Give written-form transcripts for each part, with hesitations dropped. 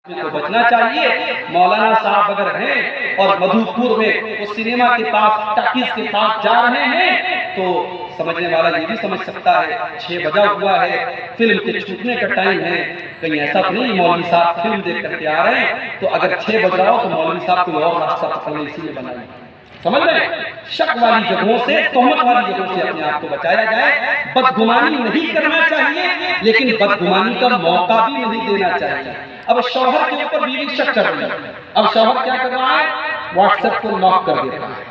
کو بچنا چاہیے۔ مولانا صاحب اگر ہیں اور مدھوپور میں وہ سینما کے پاس ٹاکیز کے پاس جا رہے ہیں تو سمجھنے والا یہ بھی سمجھ سکتا ہے 6 بجا ہوا ہے، فلم کے چھوٹنے کا ٹائم ہے، کہیں ایسا تو نہیں مولوی صاحب فلم دیکھ کر کے آ رہے ہیں تو اگر 6 بج رہا ہو تو مولوی صاحب کو اور راستہ پکڑنے اسی میں بنائیں۔ سمجھ رہے ہیں؟ شک والی جگہوں سے، تہمت والی جگہوں سے اپنے آپ کو بچایا جائے۔ بدگمانی نہیں کرنا چاہیے لیکن بدگمانی کا موقع بھی نہیں دینا چاہیے۔ اب شوہر کے اوپر بیوی شک کر رہی ہے، اب شوہر کیا کر رہا ہے؟ واٹس ایپ کو لاک کر دیتا ہے،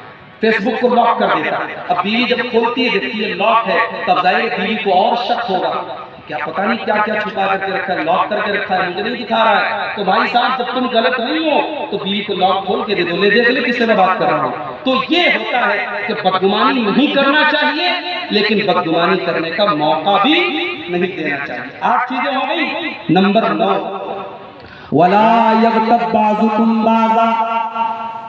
فیس بک کو لاک کر دیتا ہے۔ اب بیوی جب کھولتی ہے دیکھتی ہے لاک ہے، تب ظاہر بیوی کو اور شک ہوگا، کیا پتہ نہیں کیا کیا چھپا کر کے رکھا ہے، لاک کر کے رکھا ہے، مجھے نہیں دکھا رہا ہے۔ تو بھائی صاحب جب تم غلط نہیں ہو تو بیوی کو لاک کھول کے دے دو، لے دیکھ لے کس سے میں بات کر رہا ہوں۔ تو یہ ہوتا ہے کہ بدگمانی نہیں کرنا چاہیے لیکن بدگمانی کرنے کا موقع بھی نہیں دینا چاہیے۔ 8 چیزیں ہو گئی۔ نمبر 9 وَلَا يَغْتَبْ بَعْضُكُمْ بَعْضًا،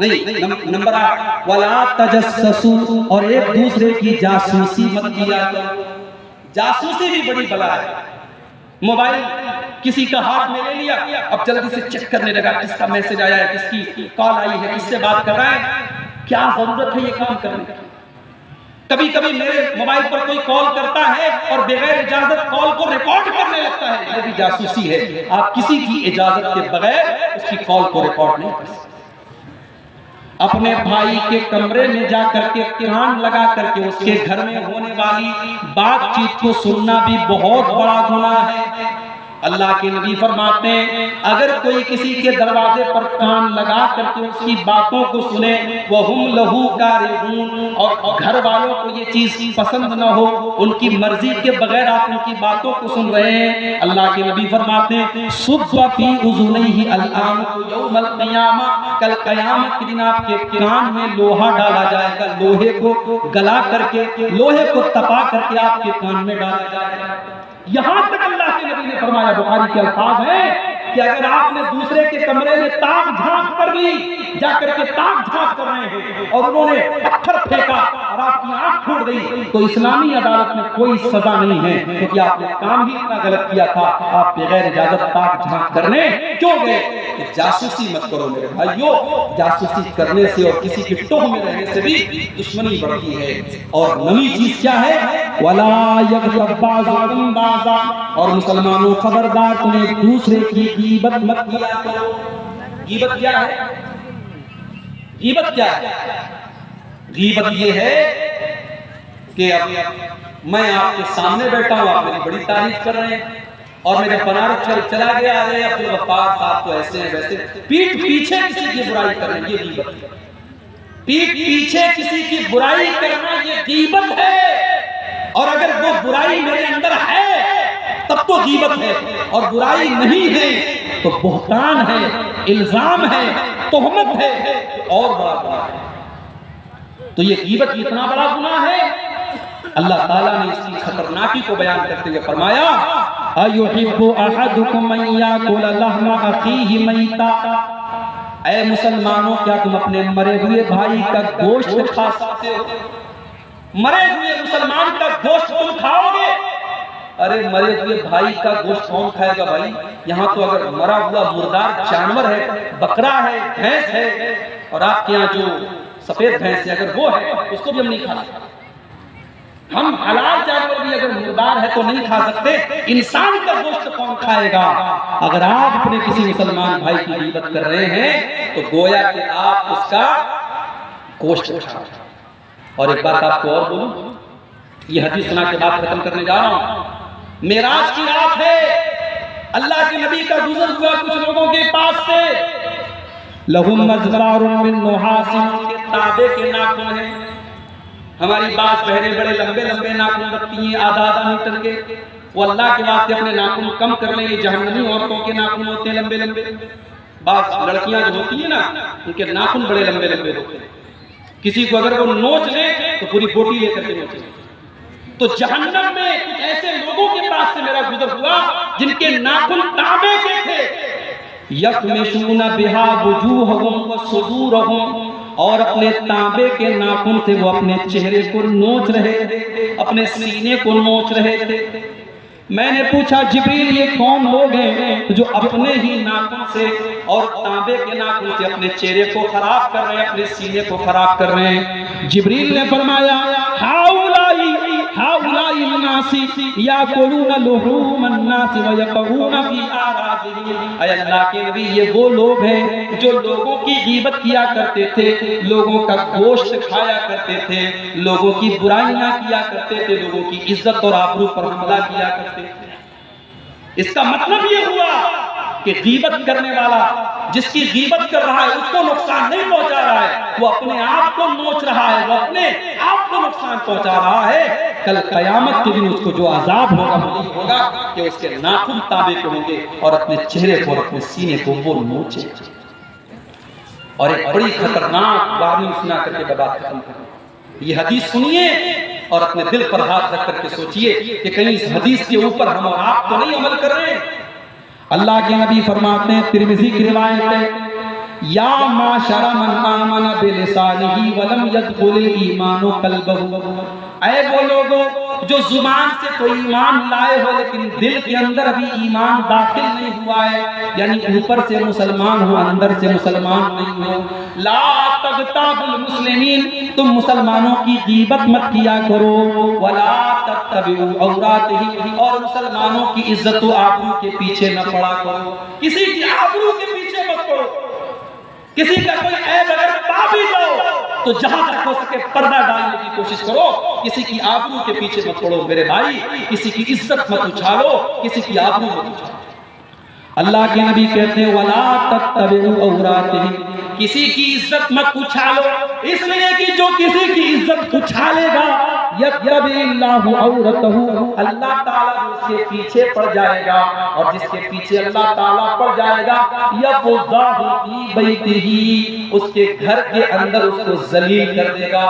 نہیں نمبر 8 وَلَا تَجَسَّسُوا، اور ایک دوسرے کی جاسوسی مت کیا کرو۔ جاسوسی بھی بڑی بلا ہے۔ موبائل کسی کا ہاتھ میں لے لیا، اب جلدی سے چیک کرنے لگا کس کا میسج آیا ہے، کس کی کال آئی ہے، کس سے بات کر رہا ہے، کیا ضرورت ہے یہ کام کرنے کی؟ کبھی کبھی میرے موبائل پر کوئی کال کرتا ہے اور بغیر اجازت کال کو ریکارڈ کرنے لگتا ہے، یہ بھی جاسوسی ہے۔ آپ کسی کی اجازت کے بغیر اس کی کال کو ریکارڈ نہیں کر سکتے۔ اپنے بھائی کے کمرے میں جا کر کے کان لگا کر کے اس کے گھر میں ہونے والی بات چیت کو سننا بھی بہت بڑا گناہ ہے۔ اللہ کے نبی فرماتے ہیں اگر کوئی کسی کے دروازے پر کان لگا کر کے اس کی باتوں کو سنے وَهُمْ لَهُ كَارِهُونَ، اور گھر والوں کو یہ چیز پسند نہ ہو، ان کی مرضی کے بغیر آپ ان کی باتوں کو سن رہے ہیں، اللہ کے نبی فرماتے ہیں صُبَّ فِي أُذُنَيْهِ الْآنُ يَوْمَ الْقِيَامَةِ، کل قیامت کے دن آپ کے کان میں لوہا ڈالا جائے گا، لوہے کو گلا کر کے، لوہے کو تپا کر کے آپ کے کان میں ڈالا جائے گا۔ یہاں تک اللہ کے نبی نے فرمایا، بخاری کے الفاظ ہیں کہ اگر آپ نے دوسرے کے کمرے میں تاک جھانک کر لی، جا کر کے تاک جھانک کر رہے ہیں اور انہوں نے پتھر پھینکا اور آپ کی آنکھ پھوٹ گئی تو اسلامی عدالت میں کوئی سزا نہیں ہے، کیونکہ آپ نے کام ہی اتنا غلط کیا تھا۔ آپ بغیر اجازت تاک جھانک کرنے کیوں گئے؟ کہ جاسوسی مت کرو میرے بھائیو، جاسوسی کرنے سے اور کسی کی ٹوہ میں رہنے سے بھی دشمنی بڑھتی ہے۔ اور نویں چیز کیا ہے؟ وَلَا يَغْتَبْ بَعْضُكُمْ بَعْضًا، اور مسلمانوں خبردار تم ایک دوسرے کی غیبت مت کیا کرو۔ غیبت کیا ہے؟ غیبت کیا ہے؟ غیبت یہ ہے کہ میں آپ کے سامنے بیٹھا ہوں، آپ میری بڑی تعریف کر رہے ہیں اور میں جب بنارس چلا گیا ارے عبدالغفار صاحب تو ایسے ہیں ویسے، پیٹھ پیچھے کسی کی برائی کرنا یہ غیبت ہے۔ پیٹھ پیچھے کسی کی برائی کرنا یہ غیبت ہے، اور اگر وہ برائی میرے اندر ہے تب تو غیبت ہے، اور برائی نہیں ہے تو بہتان ہے، الزام ہے، تہمت ہے، اور بڑا گناہ ہے۔ تو یہ غیبت اتنا بڑا گناہ ہے، اللہ تعالیٰ نے اس کی خطرناکی کو بیان کرتے ہوئے فرمایا أَيُحِبُّ أَحَدُكُمْ أَن يَأْكُلَ لَحْمَ أَخِيهِ مَيْتًا، اے مسلمانوں کیا تم اپنے مرے ہوئے بھائی کا گوشت کھا سکتے ہو؟ مرے ہوئے مسلمان کا گوشت تم کھاؤ گے؟ ارے مرے ہوئے بھائی کا گوشت کون کھائے گا بھائی؟ یہاں تو اگر مرا ہوا مردار جانور ہے، بکرا ہے، بھینس ہے، اور آپ کے یہاں جو سفید بھینس ہے اگر وہ ہے اس کو بھی ہم نہیں کھا سکتے۔ ہم حلال جانور بھی اگر مردار ہے تو نہیں کھا سکتے، انسان کا گوشت کون کھائے گا؟ اگر آپ اپنے کسی مسلمان بھائی کی غیبت کر رہے ہیں تو گویا کہ آپ اس کا گوشت کھا رہے ہیں۔ اور ایک بات آپ کو اور بولوں، یہ حدیث سنا کے بعد ختم کرنے جا رہا ہوں۔ معراج کی رات ہے، اللہ کے نبی کا گزر ہوا کچھ لوگوں کے پاس سے، لَهُمْ مَزْرَارٌ مِّن نُحَاسٍ، کے تانبے کے ناخن ہیں۔ ہماری بعض بہنیں بڑے لمبے لمبے ناخن رکھتی ہیں، آدھا میٹر کے، وہ اللہ کے واسطے اپنے ناخن کم کر لیں، یہ جہنمی عورتوں کے ناخن ہوتے ہیں لمبے لمبے۔ بعض لڑکیاں جو ہوتی ہیں نا ان کے ناخن بڑے لمبے لمبے ہوتے ہیں، کسی کو اگر وہ نوچ لے تو پوری بوٹی لے کر کے نوچ لے۔ تو جہنم میں کچھ ایسے لوگوں کے پاس سے میرا گزر ہوا جن کے ناخن تانبے کے تھے، یَخْمِشُونَ بِهَا وُجُوهَهُمْ وَصُدُورَهُمْ، اور اپنے تانبے کے ناخن سے وہ اپنے چہرے کو نوچ رہے تھے، اپنے سینے کو نوچ رہے تھے۔ میں نے پوچھا جبریل یہ کون لوگ ہیں جو اپنے ہی ناخن سے اور تانبے کے ناخن سے اپنے چہرے کو خراب کر رہے ہیں، اپنے سینے کو خراب کر رہے ہیں؟ جبریل نے فرمایا ہاؤلائی الناس یاکلون لحوم الناس ویقعون فی اعراضہم۔ اے اللہ کے نبی، یہ وہ لوگ ہیں جو لوگوں کی غیبت کیا کرتے تھے، لوگوں کا گوشت کھایا کرتے تھے، لوگوں کی برائیاں کیا کرتے تھے، لوگوں کی عزت اور آبرو پر حملہ کیا کرتے تھے۔ اس کا مطلب یہ ہوا کہ غیبت کرنے والا جس کی غیبت کر رہا ہے اس کو نقصان نہیں پہنچا رہا ہے، وہ اپنے آپ کو نوچ رہا ہے، وہ اپنے آپ کو نقصان پہنچا رہا ہے۔ کل قیامت کے دن اس کو جو عذاب ہوگا وہ یہ ہوگا کہ اس کے ناخن تانبے کے ہوں گے اور اپنے چہرے کو اور اپنے سینے کو وہ نوچے۔ اور ایک بڑی خطرناک وارننگ سنا کر کے بات ختم کریں۔ یہ حدیث سنیے اور اپنے دل پر ہاتھ رکھ کر کے سوچئے کہ کہیں اس حدیث کے اوپر ہم اور آپ تو نہیں عمل کر رہے ہیں۔ اللہ کے نبی فرماتے ہیں، ترمذی کی روایت ہے، یا معاشر من آمن بلسانہ ولم يدخل الایمان قلبہ۔ اے وہ لوگوں جو زبان سے تو ایمان لائے ہو لیکن دل کے اندر ابھی ایمان داخل نہیں ہوا ہے، یعنی اوپر سے مسلمان ہو اندر سے مسلمان نہیں ہو۔ لا تغتابوا المسلمین، تم مسلمانوں کی غیبت مت کیا کرو، ولا تتبعوا عوراتہم، اور مسلمانوں کی عزت و آبرو کے پیچھے نہ پڑا کرو، کسی کی آبرو کے پیچھے مت پڑو۔ کسی کا کوئی عیب اگر پا بھی جاؤ تو جہاں تک ہو سکے پردہ ڈالنے کی کوشش کرو، کسی کی آبرو کے پیچھے مت پڑو میرے بھائی، کسی کی عزت مت اچھالو، کسی کی آبرو مت اچھالو۔ اللہ کے نبی کہتے ہیں وَلَا تَتَّبِعُوا عَوْرَاتِهِمْ، کسی کی عزت مت اچھالو، اس لیے کہ جو کسی کی عزت اچھالے گا یَتَّبِعِ اللَّهُ عَوْرَتَهُ، اللہ تعالیٰ اس کے پیچھے پڑ جائے گا، اور جس کے پیچھے اللہ تعالیٰ پڑ جائے گا يَفْضَحُ فِي بَيْتِهِ، اس کے گھر کے اندر اس کو ذلیل کر دے گا۔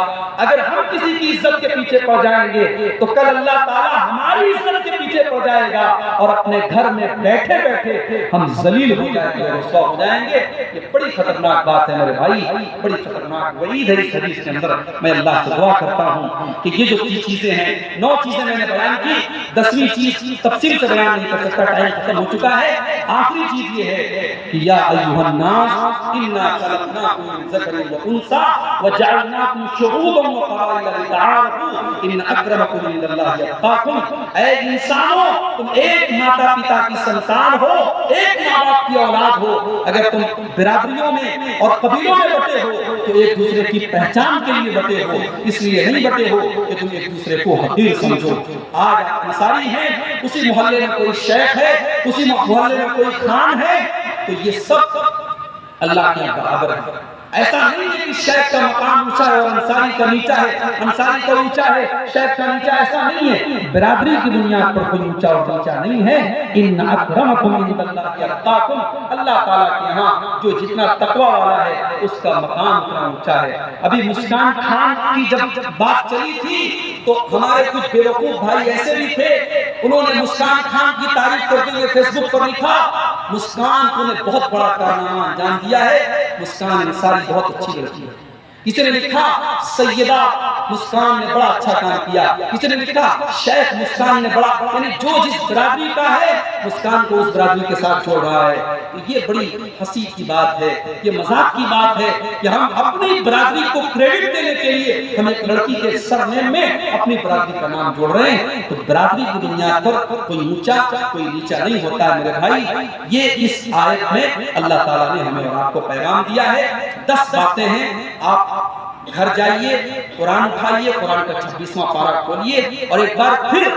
اگر ہم کسی کی عزت کے پیچھے پڑ جائیں گے تو کل اللہ تعالیٰ ہماری عزت کے پیچھے پڑ جائے گا، اور اپنے گھر میں بیٹھے بیٹھے ہم ذلیل ہو جائیں گے اور رسوا ہو جائیں گے۔ یہ بڑی خطرناک بات ہے میرے بھائی، بڑی خطرناک وعید ہے اس حدیث کے اندر۔ میں اللہ سے دعا کرتا ہوں کہ یہ جو چیزیں ہیں، 9 چیزیں میں نے بیان کی، 10ویں چیز تفصیل سے بیان نہیں کر سکتا، ٹائم ختم ہو چکا ہے۔ آخری چیز یہ ہے کہ یا ایھا الناس انا خلقناکم من ذکر و انثی وجعلناکم شعوبا وقبائل لتعارفوا ان اکرمکم عند اللہ اتقاکم۔ اے انسانوں، تم ایک ماتا پتا کی سنتان ہو، ایک ماں باپ کی اولاد ہو، اگر تم برادریوں میں اور قبیلوں میں بٹے ہو تو ایک دوسرے کی پہچان کے لیے بٹے ہو، اس لیے نہیں بٹے ہو کہ تم ایک دوسرے کو حقیر سمجھو۔ آج آپ انصاری ہیں، اسی محلے میں کوئی شیخ ہے، اسی محلے میں کوئی خان ہے، تو یہ سب اللہ کے برابر ہے۔ ایسا نہیں ہے کہ شیخ کا مقام اونچا ہے اور انصاری کا نیچا ہے، انصاری کا اونچا ہے شیخ کا نیچا، ایسا نہیں ہے۔ برادری کی بنیاد پر کوئی اونچا اور نیچا نہیں ہے۔ ان اکرمکم عند اللہ اتقاکم، اللہ تعالیٰ کے ہاں جو جتنا تقوی والا ہے اس کا مقام اتنا اونچا ہے۔ ابھی مسکان خان کی جب بات چلی تھی تو ہمارے کچھ بیوقوف بھائی ایسے بھی تھے، انہوں نے مسکان خان کی تعریف کرتے ہوئے فیس بک پر لکھا مسکان کو نے بہت بڑا کارنامہ انجام دیا ہے، مسکان انصاری بہت اچھی لڑکی ہے۔ کسی نے لکھا سیدہ مسکان نے بڑا اچھا کام کیا، کسی نے لکھا شیخ مسکان نے بڑا، یعنی جو جس برادری کا ہے مسکان کو اس برادری کے ساتھ چھوڑ رہا ہے۔ یہ بڑی ہنسی کی بات ہے، یہ مذاق کی بات ہے کہ ہم اپنی برادری کو کریڈٹ دینے کے لیے ہم ایک لڑکی کے سرنیم میں اپنی برادری کا نام جوڑ رہے ہیں۔ تو برادری کی بنیاد پر کوئی اونچا کوئی نیچا نہیں ہوتا ہے میرے بھائی۔ یہ اس آیت میں اللہ تعالیٰ نے ہمیں اور آپ کو پیغام دیا ہے۔ 10 باتیں ہیں، آپ گھر جائیے، قرآن اٹھائیے، قرآن کا 26واں پارہ کھولیے اور ایک بار پھر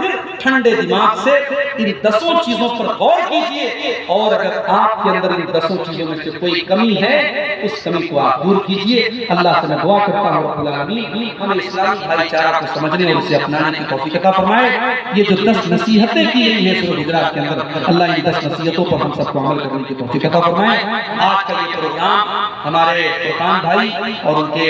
ٹھنڈے دماغ سے ان 10 چیزوں پر غور کیجئے، اور اگر آپ کے اندر ان 10 چیزوں میں سے کوئی کمی ہے اس کمی کو آپ دور کیجئے۔ اللہ سے میں دعا کرتا ہوں رب العالمین ہمیں اسلامی بھائی چارہ کو سمجھنے اور اسے اپنانے کی توفیق عطا فرمائے۔ یہ جو 10 نصیحتیں کی گئی ہیں سورہ حجرات کے اندر، اللہ ان 10 نصیحتوں پر ہم سب کو عمل کرنے کی توفیق عطا فرمائے۔ آج کا یہ پروگرام ہمارے فرقان بھائی اور ان کے